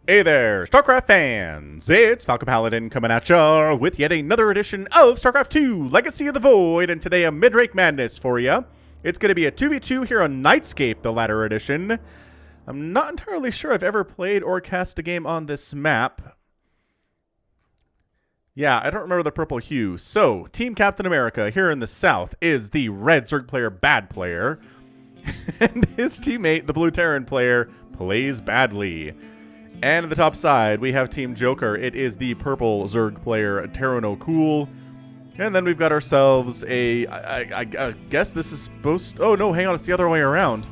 Hey there, StarCraft fans! It's Falcon Paladin coming at ya with yet another edition of StarCraft 2 Legacy of the Void, and today a MidRank Madness for ya. It's going to be a 2v2 here on Nightscape, the latter edition. I'm not entirely sure I've ever played or cast a game on this map. Yeah, I don't remember the purple hue. So, Team Captain America here in the south is the red Zerg player, badplayer, and his teammate, the blue Terran player, PlaysBadly. And at the top side, we have Team Joker. It is the purple Zerg player, TerranoCool. And then we've got ourselves a... I guess this is supposed... Oh, no, hang on. It's the other way around.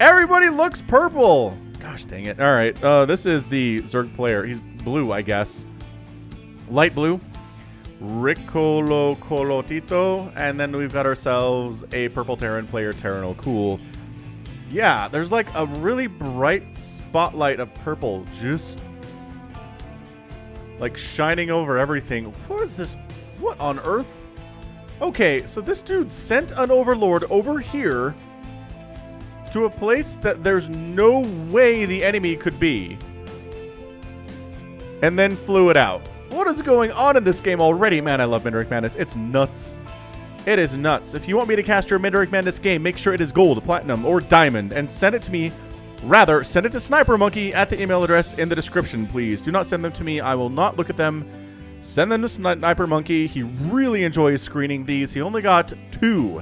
Everybody looks purple! Gosh dang it. All right. This is the Zerg player. He's blue, I guess. Light blue. Ricolocotito. And then we've got ourselves a purple Terran player, TerranoCool. Yeah, there's like a really bright spotlight of purple just like shining over everything. What is this? What on earth? Okay, so this dude sent an overlord over here to a place that there's no way the enemy could be, and then flew it out. What is going on in this game already? Man, I love MidRank Madness. It's nuts. It is nuts. If you want me to cast your MidRank Madness game, make sure it is gold, platinum, or diamond, and send it to me. Rather, send it to Snipermonkey at the email address in the description, please. Do not send them to me. I will not look at them. Send them to Snipermonkey. He really enjoys screening these. He only got 2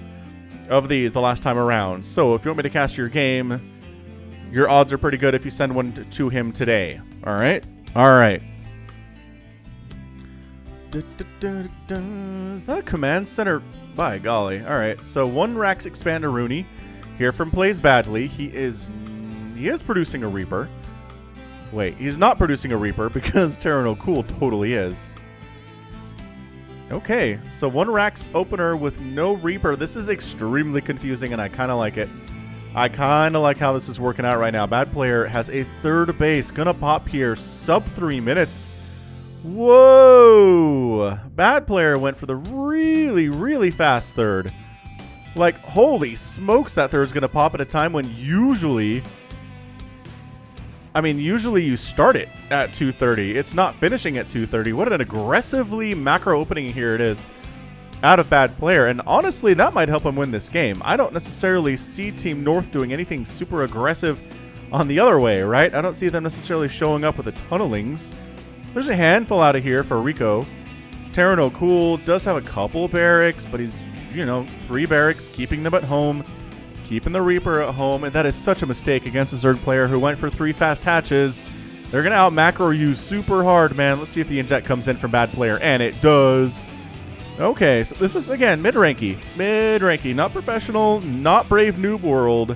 of these the last time around. So if you want me to cast your game, your odds are pretty good if you send one to him today. All right? All right. Is that a command center? By golly. All right. So 1 Rax Expander Rooney here from PlaysBadly. He is producing a Reaper. Wait, he's not producing a Reaper because TerranoCool totally is. Okay. So 1 Rax opener with no Reaper. This is extremely confusing, and I kind of like it. I kind of like how this is working out right now. badplayer has a 3rd base. Gonna pop here. Sub 3 minutes. Whoa! badplayer went for the really, really fast 3rd. Like, holy smokes, that 3rd's gonna pop at a time when usually... I mean, usually you start it at 2:30. It's not finishing at 2:30. What an aggressively macro opening here it is out of badplayer. And honestly, that might help him win this game. I don't necessarily see Team North doing anything super aggressive on the other way, right? I don't see them necessarily showing up with the tunnelings. There's a handful out of here for Rico. TerranoCool does have a couple barracks, but he's, 3 barracks, keeping them at home, keeping the Reaper at home, and that is such a mistake against a Zerg player who went for 3 fast hatches. They're going to out-macro you super hard, man. Let's see if the inject comes in from badplayer, and it does. Okay, so this is, again, mid-ranky. Mid-ranky, not professional, not Brave Noob World,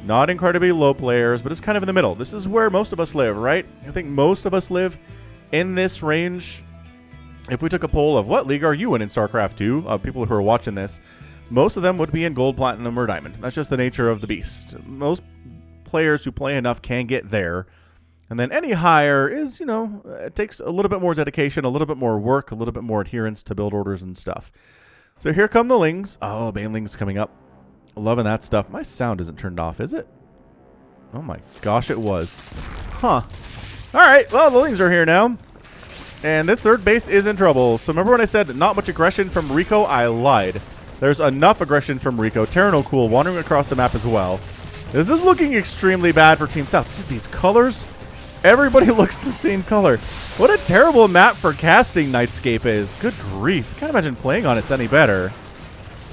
not incredibly low players, but it's kind of in the middle. This is where most of us live, right? I think most of us live in this range. If we took a poll of what league are you in StarCraft 2, of people who are watching this, most of them would be in gold, platinum, or diamond. That's just the nature of the beast. Most players who play enough can get there. And then any higher is, it takes a little bit more dedication, a little bit more work, a little bit more adherence to build orders and stuff. So here come the lings. Oh, banelings coming up. Loving that stuff. My sound isn't turned off, is it? Oh my gosh, it was. Huh. All right, well, the lings are here now. And this 3rd base is in trouble. So remember when I said not much aggression from Rico? I lied. There's enough aggression from Rico. TerranoCool wandering across the map as well. This is looking extremely bad for Team South. See these colors? Everybody looks the same color. What a terrible map for casting Nightscape is. Good grief. Can't imagine playing on it's any better.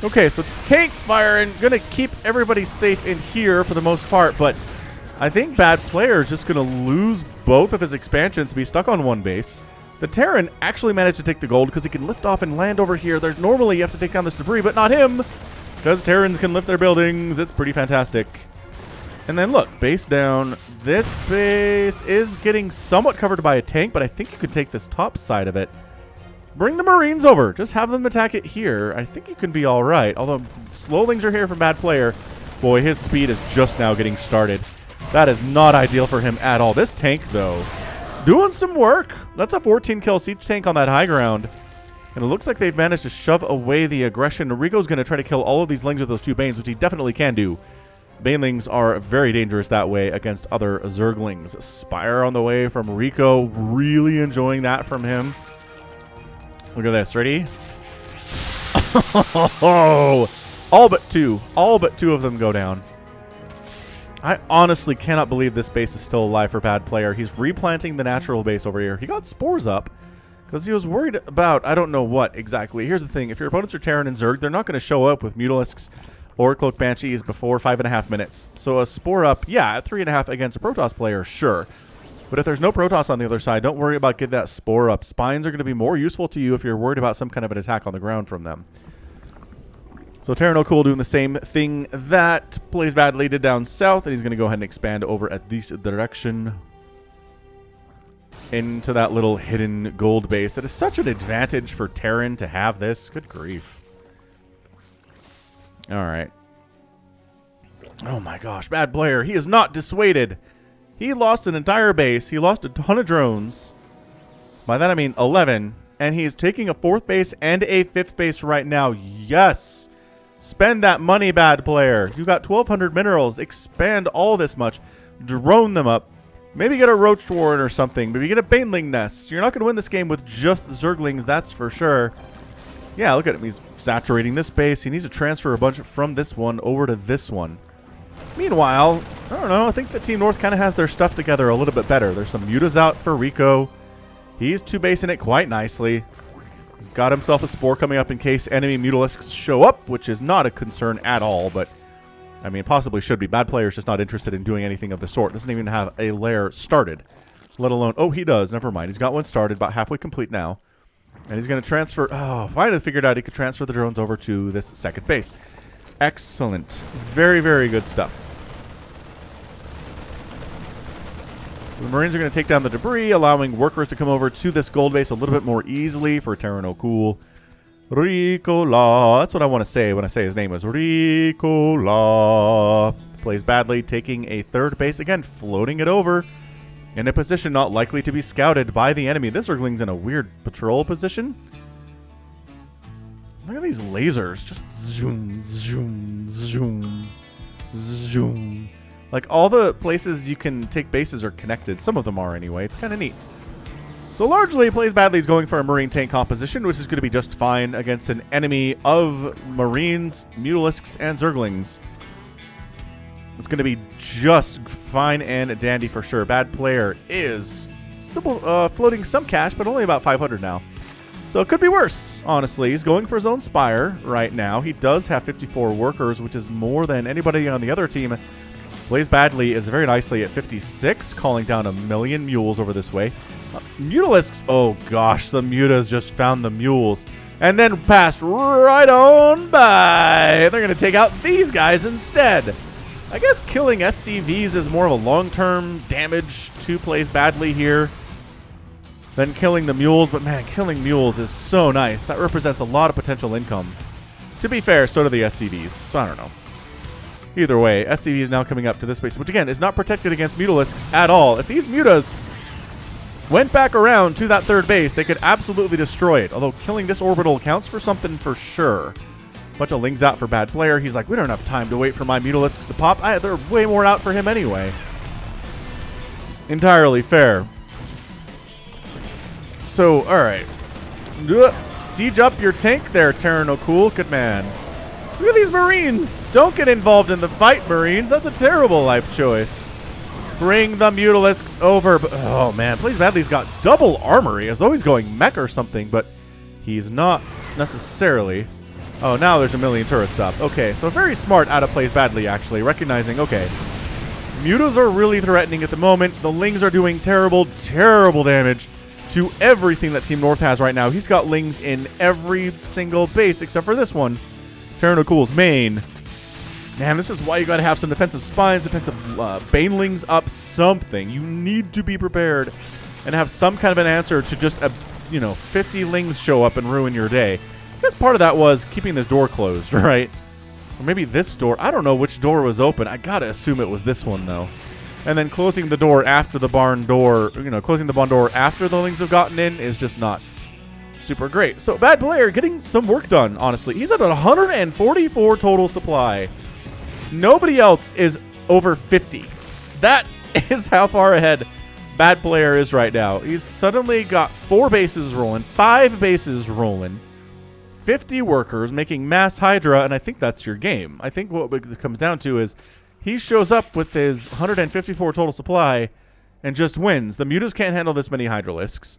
Okay, so tank firing. Gonna keep everybody safe in here for the most part, but I think badplayer is just going to lose both of his expansions, be stuck on 1 base. The Terran actually managed to take the gold because he can lift off and land over here. There's normally you have to take down this debris, but not him, because Terrans can lift their buildings. It's pretty fantastic. And then look, base down. This base is getting somewhat covered by a tank, but I think you could take this top side of it. Bring the Marines over. Just have them attack it here. I think you can be all right. Although slowlings are here from badplayer. Boy, his speed is just now getting started. That is not ideal for him at all. This tank, though, doing some work. That's a 14-kill siege tank on that high ground. And it looks like they've managed to shove away the aggression. Rico's going to try to kill all of these lings with those 2 banes, which he definitely can do. Banelings are very dangerous that way against other Zerglings. Spire on the way from Rico. Really enjoying that from him. Look at this. Ready? Oh, all but two. All but two of them go down. I honestly cannot believe this base is still alive for Bad Player. He's replanting the natural base over here. He got spores up because he was worried about, I don't know what exactly. Here's the thing. If your opponents are Terran and Zerg, they're not going to show up with Mutalisks or Cloak Banshees before 5.5 minutes. So a spore up, yeah, at 3.5 against a Protoss player, sure. But if there's no Protoss on the other side, don't worry about getting that spore up. Spines are going to be more useful to you if you're worried about some kind of an attack on the ground from them. So TerranoCool doing the same thing that PlaysBadly did down south, and he's going to go ahead and expand over at this direction into that little hidden gold base. It is such an advantage for Terran to have this. Good grief. All right. Oh my gosh, Bad Player. He is not dissuaded. He lost an entire base. He lost a ton of drones. By that I mean 11. And he is taking a 4th base and a 5th base right now. Yes. Spend that money, Bad Player. You got 1,200 minerals. Expand all this much. Drone them up. Maybe get a Roach Warren or something. Maybe get a Baneling Nest. You're not going to win this game with just Zerglings, that's for sure. Yeah, look at him. He's saturating this base. He needs to transfer a bunch from this one over to this one. Meanwhile, I don't know. I think that Team North kind of has their stuff together a little bit better. There's some mutas out for Rico. He's 2-basing it quite nicely. He's got himself a spore coming up in case enemy Mutalisks show up, which is not a concern at all, but I mean, possibly should be. Bad Player's just not interested in doing anything of the sort. Doesn't even have a lair started, let alone... Oh, he does. Never mind. He's got one started, about halfway complete now. And he's going to transfer... Oh, finally figured out he could transfer the drones over to this 2nd base. Excellent. Very, very good stuff. The Marines are going to take down the debris, allowing workers to come over to this gold base a little bit more easily for TerranoCool. Ricola. That's what I want to say when I say his name is Ricola. PlaysBadly taking a 3rd base. Again, floating it over in a position not likely to be scouted by the enemy. This Zergling's in a weird patrol position. Look at these lasers. Just zoom, zoom, zoom, zoom. Like, all the places you can take bases are connected. Some of them are anyway. It's kind of neat. So largely, PlaysBadly's going for a Marine tank composition, which is going to be just fine against an enemy of Marines, Mutalisks, and Zerglings. It's going to be just fine and dandy for sure. Bad Player is still floating some cash, but only about 500 now. So it could be worse, honestly. He's going for his own Spire right now. He does have 54 workers, which is more than anybody on the other team. PlaysBadly is very nicely at 56, calling down 1,000,000 mules over this way. Mutalisks, oh gosh, the mutas just found the mules and then passed right on by. They're going to take out these guys instead. I guess killing SCVs is more of a long-term damage to PlaysBadly here than killing the mules, but man, killing mules is so nice. That represents a lot of potential income. To be fair, so do the SCVs, so I don't know. Either way, SCV is now coming up to this base, which again is not protected against Mutalisks at all. If these mutas went back around to that 3rd base, they could absolutely destroy it. Although killing this orbital counts for something for sure. Bunch of lings out for Bad Player. He's like, we don't have time to wait for my Mutalisks to pop. There are way more out for him anyway. Entirely fair. So, alright. Siege up your tank there, TerranoCool. Good man. Look at these Marines. Don't get involved in the fight, Marines. That's a terrible life choice. Bring the Mutalisks over. Oh, man. PlaysBadly's got double armory as though he's going mech or something, but he's not necessarily. Oh, now there's 1,000,000 turrets up. Okay, so very smart out of PlaysBadly, actually, recognizing, okay, mutas are really threatening at the moment. The lings are doing terrible, terrible damage to everything that Team North has right now. He's got lings in every single base except for this one. TerranoCool's main. Man, this is why you got to have some defensive spines, defensive banelings up, something. You need to be prepared and have some kind of an answer to just, 50 lings show up and ruin your day. I guess part of that was keeping this door closed, right? Or maybe this door. I don't know which door was open. I got to assume it was this one, though. And then closing the door after the barn door, closing the barn door after the lings have gotten in is just not super great. So Bad Player getting some work done, honestly. He's at 144 total supply. Nobody else is over 50. That is how far ahead Bad Player is right now. He's suddenly got 4 bases rolling, 5 bases rolling, 50 workers making mass Hydra, and I think that's your game. I think what it comes down to is he shows up with his 154 total supply and just wins. The mutas can't handle this many Hydralisks.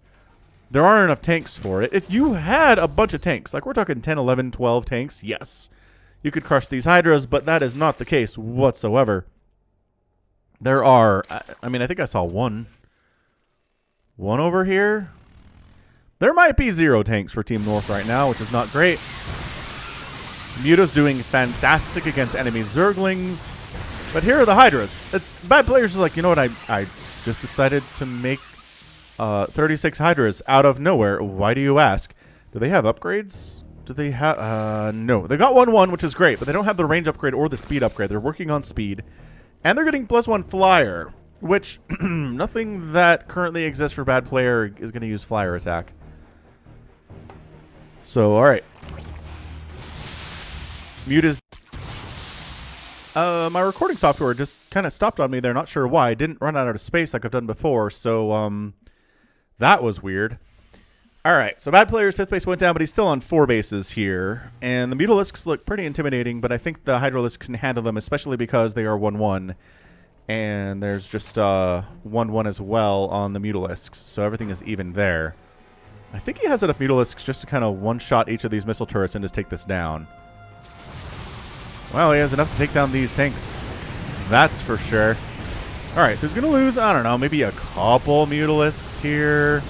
There aren't enough tanks for it. If you had a bunch of tanks, like we're talking 10, 11, 12 tanks, yes, you could crush these Hydras, but that is not the case whatsoever. There are, I mean, I think I saw one over here. There might be 0 tanks for Team North right now, which is not great. Muta's doing fantastic against enemy Zerglings. But here are the Hydras. It's Bad Players is like, you know what, I just decided to make 36 Hydras out of nowhere. Why do you ask? Do they have upgrades? Do they have... no. They got 1-1, which is great, but they don't have the range upgrade or the speed upgrade. They're working on speed. And they're getting +1 flyer, which nothing that currently exists for Bad Player is going to use flyer attack. So, alright. Muta's... my recording software just kind of stopped on me there. Not sure why. I didn't run out of space like I've done before, so that was weird. Alright, so Bad Player's 5th base went down, but he's still on 4 bases here. And the Mutalisks look pretty intimidating, but I think the Hydralisks can handle them, especially because they are 1-1. And there's just 1-1 as well on the Mutalisks, so everything is even there. I think he has enough Mutalisks just to kind of one-shot each of these missile turrets and just take this down. Well, he has enough to take down these tanks. That's for sure. Alright, so he's going to lose, I don't know, maybe a couple Mutalisks here.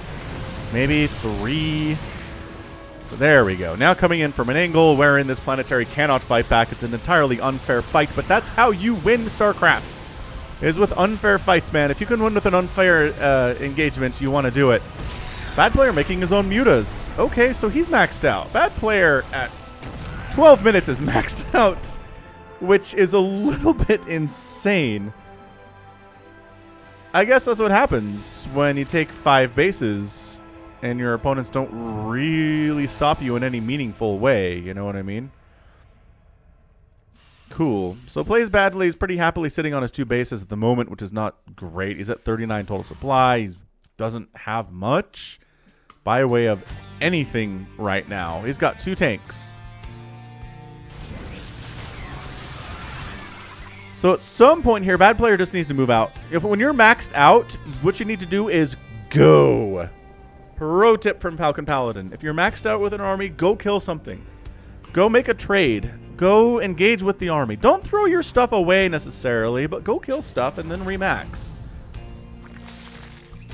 Maybe 3. So there we go. Now coming in from an angle wherein this planetary cannot fight back. It's an entirely unfair fight, but that's how you win StarCraft. Is with unfair fights, man. If you can win with an unfair engagement, you want to do it. Bad Player making his own mutas. Okay, so he's maxed out. Bad Player at 12 minutes is maxed out, which is a little bit insane. I guess that's what happens when you take 5 bases and your opponents don't really stop you in any meaningful way. You know what I mean? Cool. So PlaysBadly is pretty happily sitting on his 2 bases at the moment, which is not great. He's at 39 total supply. He doesn't have much by way of anything right now. He's got 2 tanks. So at some point here, Bad Player just needs to move out. When you're maxed out, what you need to do is go. Pro tip from Falcon Paladin. If you're maxed out with an army, go kill something. Go make a trade. Go engage with the army. Don't throw your stuff away necessarily, but go kill stuff and then remax.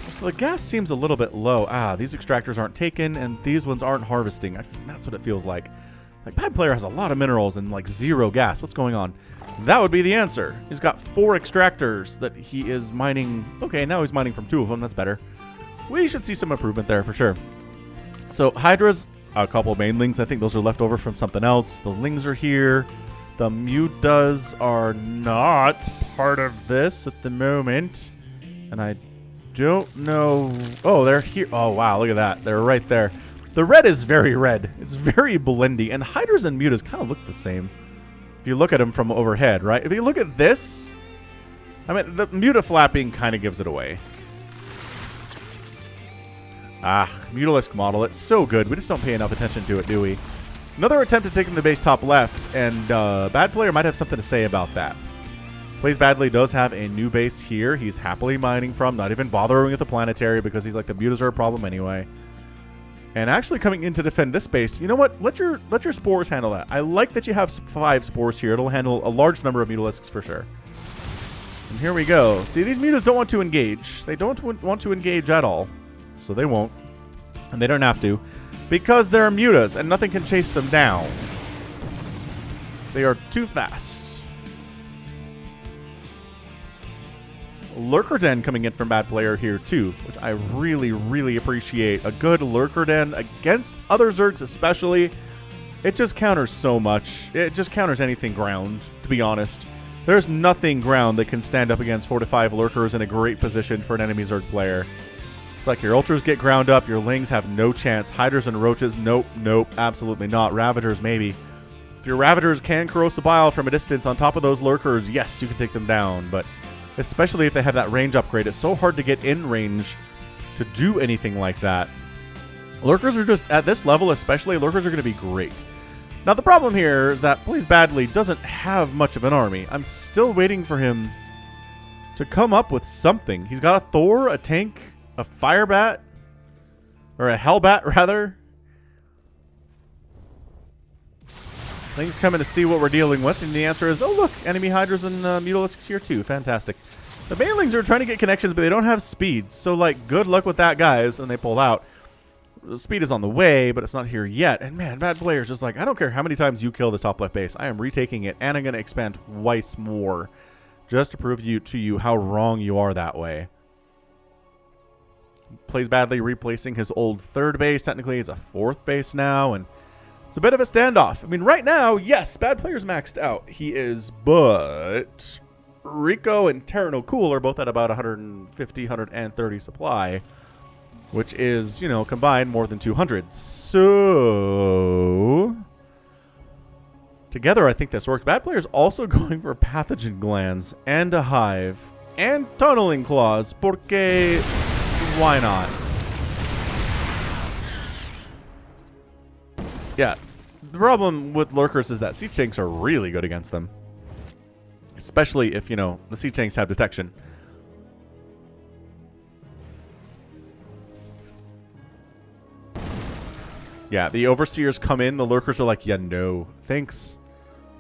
So the gas seems a little bit low. Ah, these extractors aren't taken, and these ones aren't harvesting. That's what it feels like. Like, Bad Player has a lot of minerals and, like, 0 gas. What's going on? That would be the answer. He's got 4 extractors that he is mining. Okay, now he's mining from 2 of them. That's better. We should see some improvement there for sure. So, Hydras, a couple of mainlings. I think those are left over from something else. The lings are here. The mutas are not part of this at the moment. And I don't know. Oh, they're here. Oh, wow. Look at that. They're right there. The red is very red. It's very blendy. And Hydras and mutas kind of look the same. If you look at them from overhead, right? If you look at this, I mean, the muta flapping kind of gives it away. Ah, Mutalisk model. It's so good. We just don't pay enough attention to it, do we? Another attempt at taking the base top left, and Bad Player might have something to say about that. PlaysBadly does have a new base here. He's happily mining from, not even bothering with the planetary because he's like, the mutas are a problem anyway. And actually coming in to defend this base, you know what? Let your spores handle that. I like that you have 5 spores here. It'll handle a large number of Mutalisks for sure. And here we go. See, these mutas don't want to engage. They don't want to engage at all. So they won't. And they don't have to. Because they're mutas and nothing can chase them down. They are too fast. Lurker Den coming in from Bad Player here too, which I really, really appreciate. A good Lurker Den against other Zergs especially. It just counters so much. It just counters anything ground, to be honest. There's nothing ground that can stand up against 4 to 5 Lurkers in a great position for an enemy Zerg player. It's like your Ultras get ground up, your Lings have no chance. Hydras and Roaches, nope, nope, absolutely not. Ravagers, maybe. If If your Ravagers can corrosive bile from a distance on top of those lurkers, yes, you can take them down. But especially if they have that range upgrade, it's so hard to get in range to do anything like that. Lurkers are just, at this level especially, lurkers are going to be great. Now the problem here is that PlaysBadly doesn't have much of an army. I'm still waiting for him to come up with something. He's got a Thor, a tank, a Firebat, or a Hellbat rather. Things coming to see what we're dealing with, and the answer is, oh look, enemy Hydras and Mutalisks here too. Fantastic. The Banelings are trying to get connections, but they don't have speed. So like, good luck with that, guys, and they pull out. The speed is on the way, but it's not here yet. And man, bad players just like, I don't care how many times you kill this top left base. I am retaking it, and I'm going to expand twice more. Just to prove to you how wrong you are that way. PlaysBadly replacing his old third base. Technically, it's a fourth base now, and it's a bit of a standoff. I mean, right now, yes, bad player's maxed out. He is, but Rico and TerranoCool are both at about 150, 130 supply, which is, you know, combined more than 200. So together, I think this works. Bad player's also going for pathogen glands and a hive and tunneling claws. Porque why not? Yeah, the problem with lurkers is that siege tanks are really good against them, especially if, you know, the siege tanks have detection. Yeah, the overseers come in, the lurkers are like, yeah, no, thanks.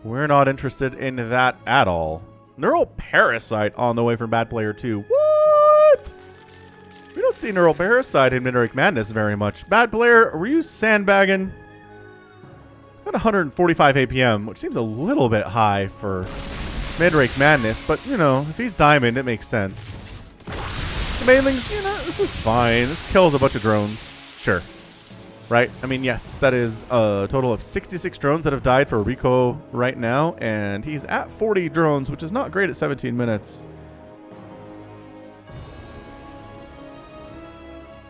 We're not interested in that at all. Neural Parasite on the way from bad player 2. What? We don't see Neural Parasite in MidRank Madness very much. Bad player, were you sandbagging? It's got 145 APM, which seems a little bit high for MidRank Madness, but, you know, if he's diamond, it makes sense. The Banelings, you know, this is fine. This kills a bunch of drones. Sure. Right? I mean, yes, that is a total of 66 drones that have died for Rico right now, and he's at 40 drones, which is not great at 17 minutes.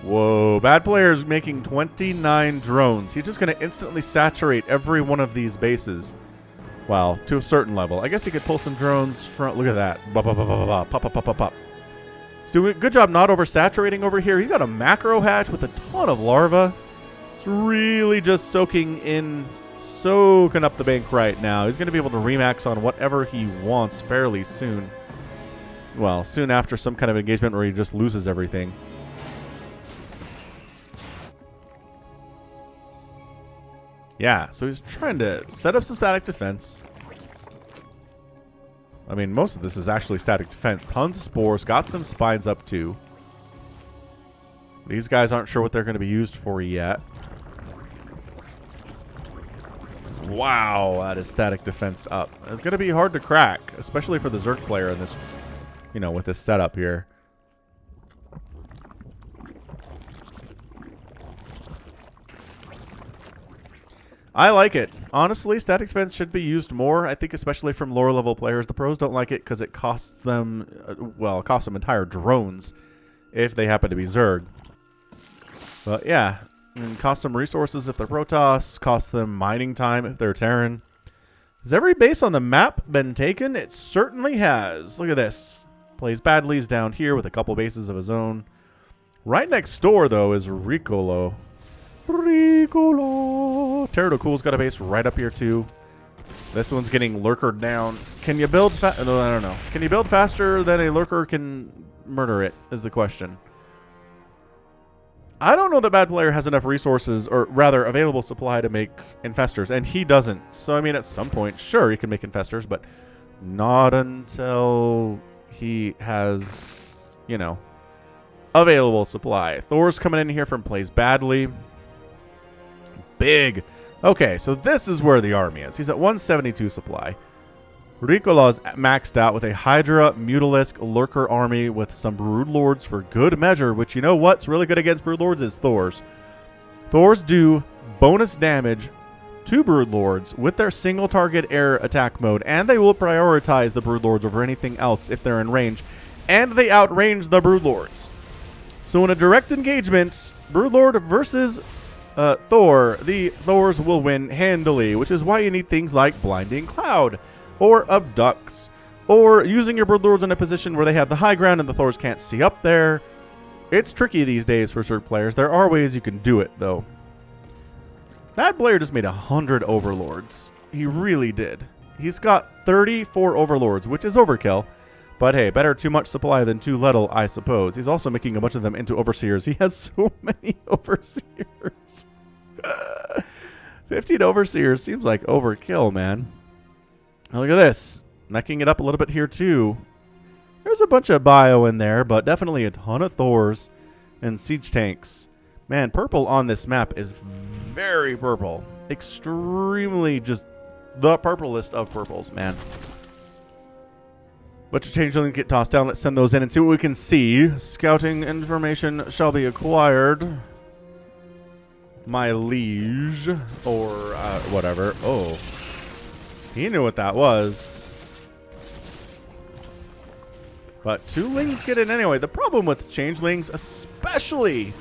Whoa, bad player's making 29 drones. He's just going to instantly saturate every one of these bases. Well, to a certain level. I guess he could pull some drones from... Look at that. Pop, pop, pop, pop, pop, pop, pop, pop, pop. He's doing a good job not oversaturating over here. He's got a macro hatch with a ton of larvae. Really just soaking up the bank right now. He's going to be able to remax on whatever he wants fairly soon. Well, soon after some kind of engagement where he just loses everything. Yeah, so he's trying to set up some static defense. I mean, most of this is actually static defense. Tons of spores, got some spines up too. These guys aren't sure what they're going to be used for yet. Wow, that is static defensed up. It's going to be hard to crack, especially for the Zerg player in this, you know, with this setup here. I like it. Honestly, static defense should be used more. I think especially from lower level players. The pros don't like it because it costs them, well, it costs them entire drones if they happen to be Zerg. But yeah. And cost them resources if they're Protoss, cost them mining time if they're Terran. Has every base on the map been taken? It certainly has. Look at this. PlaysBadly's down here with a couple bases of his own. Right next door, though, is Ricolo. TerranoCool's got a base right up here, too. This one's getting lurkered down. Can you build no, I don't know. Can you build faster than a lurker can murder it, is the question. I don't know that bad player has enough resources, or rather available supply to make infestors, and he doesn't. So, I mean, at some point, sure, he can make infestors, but not until he has, you know, available supply. Thor's coming in here from PlaysBadly. Big. Okay, so this is where the army is. He's at 172 supply. Ricolo's maxed out with a Hydra, Mutalisk, Lurker army with some Broodlords for good measure, which, you know what's really good against Broodlords is Thors. Thors do bonus damage to Broodlords with their single target air attack mode, and they will prioritize the Broodlords over anything else if they're in range, and they outrange the Broodlords. So in a direct engagement, Broodlord versus Thor. The Thors will win handily, which is why you need things like Blinding Cloud or Abducts or using your Broodlords in a position where they have the high ground and the Thors can't see up there. It's tricky these days for Zerg players. There are ways you can do it, though. badplayer just made 100 Overlords. He really did. He's got 34 Overlords, which is overkill. But hey, better too much supply than too little, I suppose. He's also making a bunch of them into Overseers. He has so many Overseers. 15 Overseers seems like overkill, man. Now look at this. Necking it up a little bit here, too. There's a bunch of bio in there, but definitely a ton of Thors and siege tanks. Man, purple on this map is very purple. Extremely just the purplest of purples, man. Bunch of changelings get tossed down. Let's send those in and see what we can see. Scouting information shall be acquired. My liege. Or whatever. Oh. He knew what that was. But 2 lings get in anyway. The problem with changelings, especially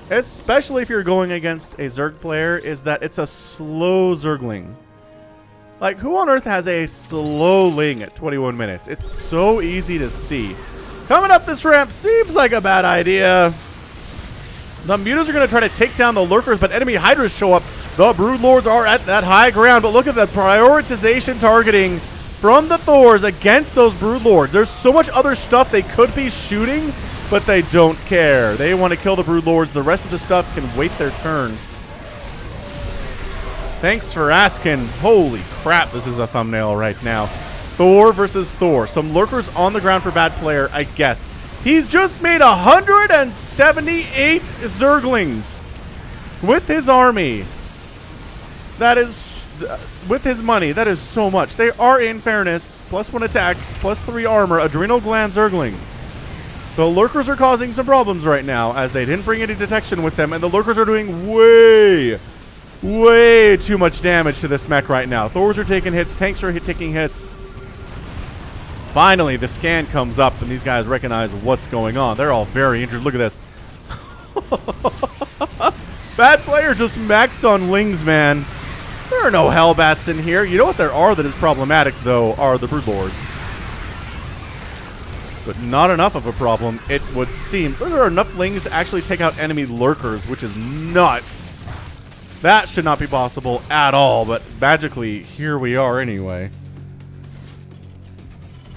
if you're going against a Zerg player, is that it's a slow Zergling. Like, who on earth has a slow ling at 21 minutes? It's so easy to see. Coming up this ramp seems like a bad idea. The mutas are going to try to take down the lurkers, but enemy hydras show up. The broodlords are at that high ground, but look at the prioritization targeting from the Thors against those broodlords. There's so much other stuff they could be shooting, but they don't care. They want to kill the broodlords. The rest of the stuff can wait their turn. Thanks for asking. Holy crap, this is a thumbnail right now. Thor versus Thor. Some lurkers on the ground for badplayer, I guess. He's just made 178 Zerglings with his army. That is, with his money, that is so much. They are, in fairness, +1 attack, +3 armor, adrenal gland Zerglings. The lurkers are causing some problems right now as they didn't bring any detection with them, and the lurkers are doing way too much damage to this mech right now. Thors are taking hits, tanks are taking hits. Finally, the scan comes up, and these guys recognize what's going on. They're all very injured. Look at this. badplayer just maxed on lings, man. There are no Hellbats in here. You know what there are that is problematic, though, are the broodlords. But not enough of a problem, it would seem. There are enough lings to actually take out enemy lurkers, which is nuts. That should not be possible at all, but magically, here we are anyway.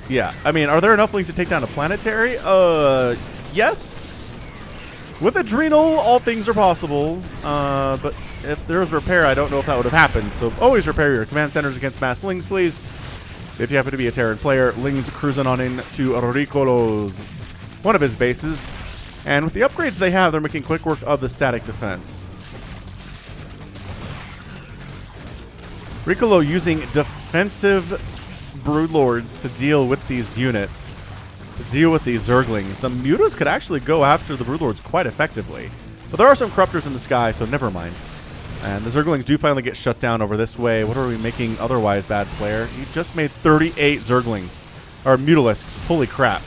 Yeah, I mean, are there enough lings to take down a planetary? Yes. With adrenal, all things are possible. But if there was repair, I don't know if that would have happened. So always repair your command centers against mass lings, please. If you happen to be a Terran player, lings cruising on in to Ricolo's, one of his bases. And with the upgrades they have, they're making quick work of the static defense. Ricolo using defensive broodlords to deal with these units, to deal with these Zerglings. The mutas could actually go after the broodlords quite effectively. But there are some corruptors in the sky, so never mind. And the Zerglings do finally get shut down over this way. What are we making otherwise, badplayer? You just made 38 Zerglings. Or Mutalisks. Holy crap.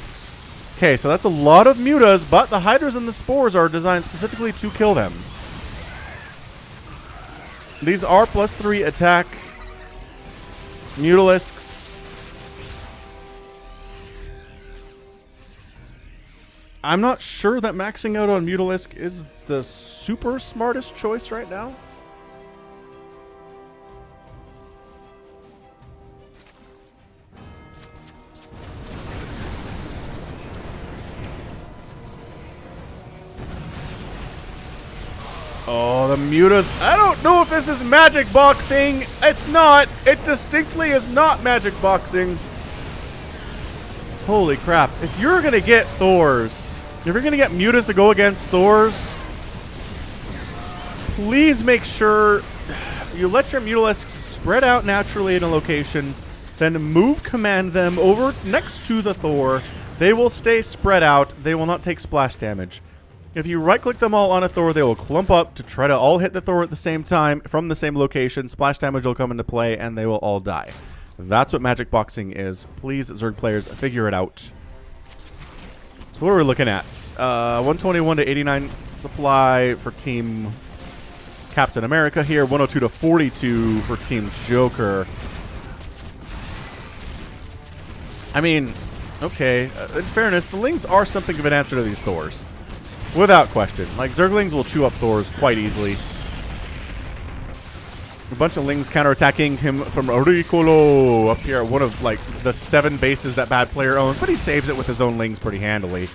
Okay, so that's a lot of mutas, but the hydras and the spores are designed specifically to kill them. These are +3 attack Mutalisks. I'm not sure that maxing out on Mutalisk is the super smartest choice right now. Oh, the mutas. I don't know if this is magic boxing. It's not. It distinctly is not magic boxing. Holy crap. If you're going to get Thors, if you're going to get mutas to go against Thors, please make sure you let your mutalisks spread out naturally in a location, then move command them over next to the Thor. They will stay spread out. They will not take splash damage. If you right-click them all on a Thor, they will clump up to try to all hit the Thor at the same time from the same location. Splash damage will come into play, and they will all die. That's what magic boxing is. Please, Zerg players, figure it out. So what are we looking at? 121 to 89 supply for team Captain America here. 102 to 42 for Team Joker. I mean, okay, in fairness, the Lings are something of an answer to these Thors. Without question. Like, Zerglings will chew up Thors quite easily. A bunch of Lings counterattacking him from Ricolo up here at one of, like, the 7 bases that Bad Player owns, but he saves it with his own Lings pretty handily.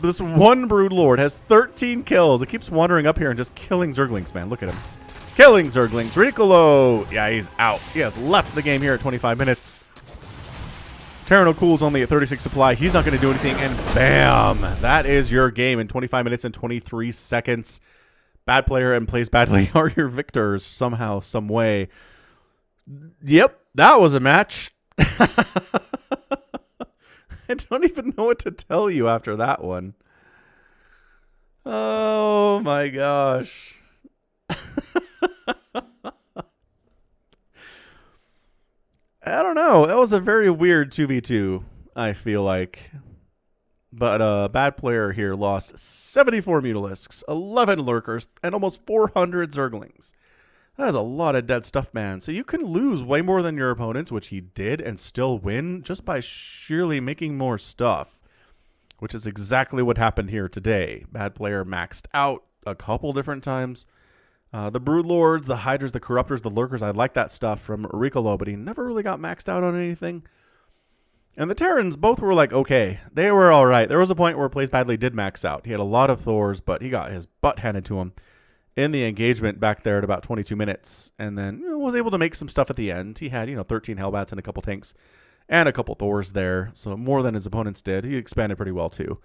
This one Broodlord has 13 kills. It keeps wandering up here and just killing Zerglings, man. Look at him. Killing Zerglings. Ricolo! Yeah, he's out. He has left the game here at 25 minutes. TerranoCool's only at 36 supply. He's not going to do anything, and bam! That is your game in 25 minutes and 23 seconds. Bad Player and PlaysBadly are your victors somehow, some way. Yep, that was a match. I don't even know what to tell you after that one. Oh my gosh. I don't know. That was a very weird 2v2, I feel like. But Bad Player here lost 74 Mutalisks, 11 Lurkers, and almost 400 Zerglings. That is a lot of dead stuff, man. So you can lose way more than your opponents, which he did, and still win just by sheerly making more stuff, which is exactly what happened here today. Bad Player maxed out a couple different times. The Broodlords, the Hydras, the Corruptors, the Lurkers, I like that stuff from Ricolo, but he never really got maxed out on anything. And the Terrans both were like, okay, they were all right. There was a point where PlaysBadly did max out. He had a lot of Thors, but he got his butt handed to him in the engagement back there at about 22 minutes. And then was able to make some stuff at the end. He had 13 Hellbats and a couple tanks and a couple Thors there. So more than his opponents did. He expanded pretty well too.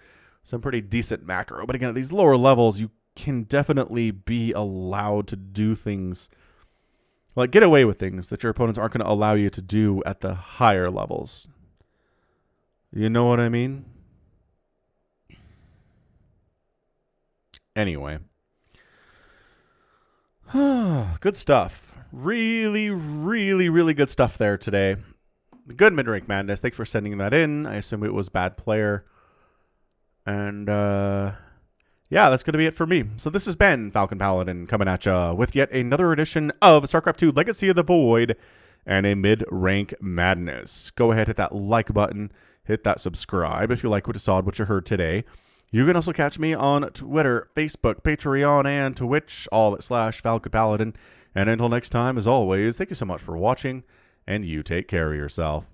Some pretty decent macro. But again, at these lower levels, you can definitely be allowed to do things, like get away with things that your opponents aren't going to allow you to do at the higher levels. You know what I mean? Anyway. Good stuff. Really, really, really good stuff there today. Good MidRank Madness. Thanks for sending that in. I assume it was Bad Player. And, yeah, that's going to be it for me. So this has been Falcon Paladin coming at ya with yet another edition of StarCraft 2 Legacy of the Void and a MidRank Madness. Go ahead, hit that like button. Hit that subscribe if you like what you saw, what you heard today. You can also catch me on Twitter, Facebook, Patreon, and Twitch, all at /Falcon Paladin. And until next time, as always, thank you so much for watching, and you take care of yourself.